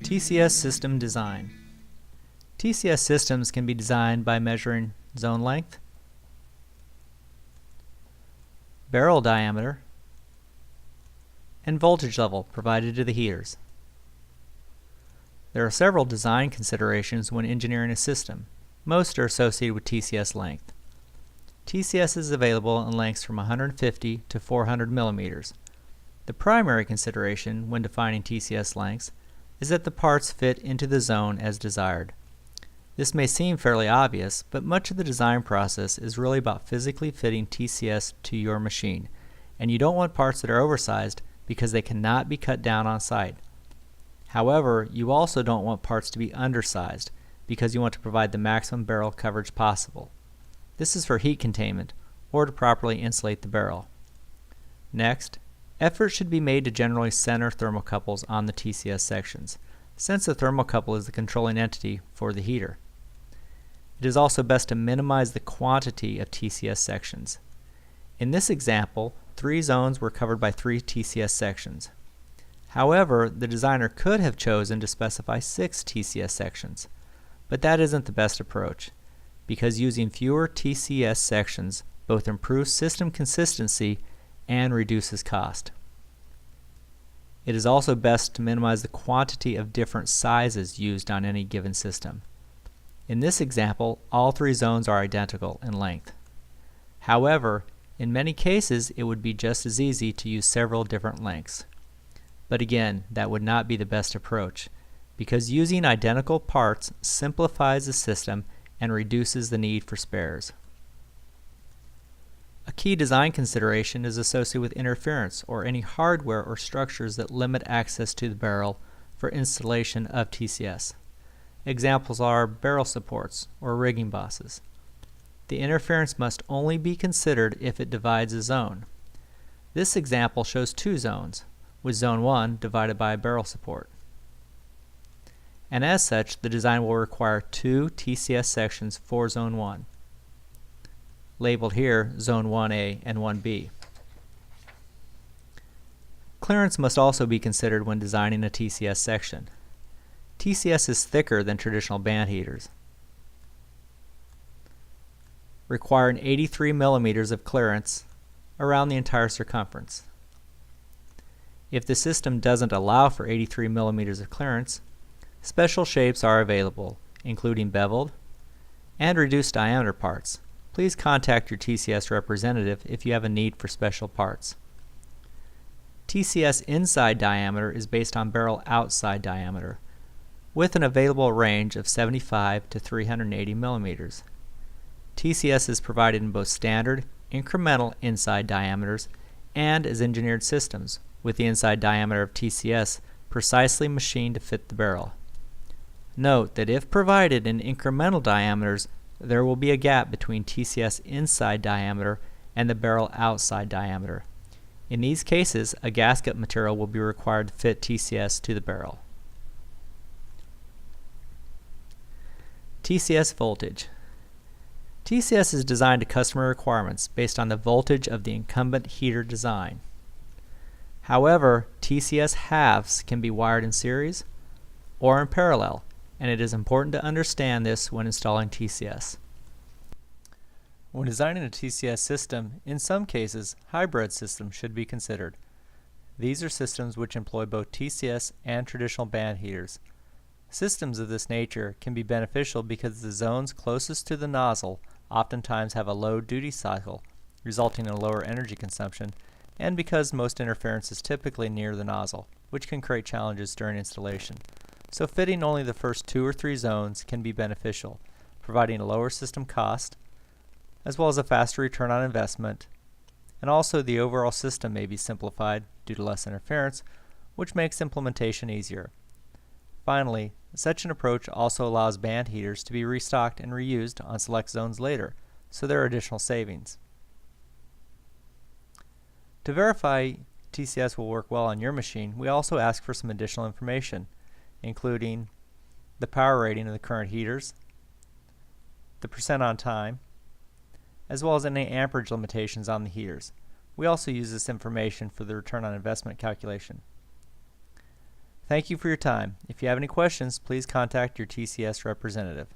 TCS system design. TCS systems can be designed by measuring zone length, barrel diameter, and voltage level provided to the heaters. There are several design considerations when engineering a system. Most are associated with TCS length. TCS is available in lengths from 150 to 400 millimeters. The primary consideration when defining TCS lengths is that the parts fit into the zone as desired. This may seem fairly obvious, but much of the design process is really about physically fitting TCS to your machine, and you don't want parts that are oversized because they cannot be cut down on site. However, you also don't want parts to be undersized because you want to provide the maximum barrel coverage possible. This is for heat containment or to properly insulate the barrel. Next, effort should be made to generally center thermocouples on the TCS sections, since the thermocouple is the controlling entity for the heater. It is also best to minimize the quantity of TCS sections. In this example, 3 zones were covered by 3 TCS sections. However, the designer could have chosen to specify 6 TCS sections, but that isn't the best approach, because using fewer TCS sections both improves system consistency and reduces cost. It is also best to minimize the quantity of different sizes used on any given system. In this example, all 3 zones are identical in length. However, in many cases it would be just as easy to use several different lengths. But again, that would not be the best approach, because using identical parts simplifies the system and reduces the need for spares. A key design consideration is associated with interference or any hardware or structures that limit access to the barrel for installation of TCS. Examples are barrel supports or rigging bosses. The interference must only be considered if it divides a zone. This example shows 2 zones, with zone 1 divided by a barrel support. And as such, the design will require 2 TCS sections for zone 1, labeled here zone 1A and 1B. Clearance must also be considered when designing a TCS section. TCS is thicker than traditional band heaters, requiring 83 millimeters of clearance around the entire circumference. If the system doesn't allow for 83 millimeters of clearance, special shapes are available, including beveled and reduced diameter parts. Please contact your TCS representative if you have a need for special parts. TCS inside diameter is based on barrel outside diameter, with an available range of 75 to 380 millimeters. TCS is provided in both standard, incremental inside diameters and as engineered systems, with the inside diameter of TCS precisely machined to fit the barrel. Note that if provided in incremental diameters, there will be a gap between TCS inside diameter and the barrel outside diameter. In these cases, a gasket material will be required to fit TCS to the barrel. TCS voltage. TCS is designed to customer requirements based on the voltage of the incumbent heater design. However, TCS halves can be wired in series or in parallel, and it is important to understand this when installing TCS. When designing a TCS system, in some cases, hybrid systems should be considered. These are systems which employ both TCS and traditional band heaters. Systems of this nature can be beneficial because the zones closest to the nozzle oftentimes have a low duty cycle, resulting in lower energy consumption, and because most interference is typically near the nozzle, which can create challenges during installation. So fitting only the first 2 or 3 zones can be beneficial, providing a lower system cost, as well as a faster return on investment, and also the overall system may be simplified due to less interference, which makes implementation easier. Finally, such an approach also allows band heaters to be restocked and reused on select zones later, so there are additional savings. To verify TCS will work well on your machine, we also ask for some additional information, including the power rating of the current heaters, the percent on time, as well as any amperage limitations on the heaters. We also use this information for the return on investment calculation. Thank you for your time. If you have any questions, please contact your TCS representative.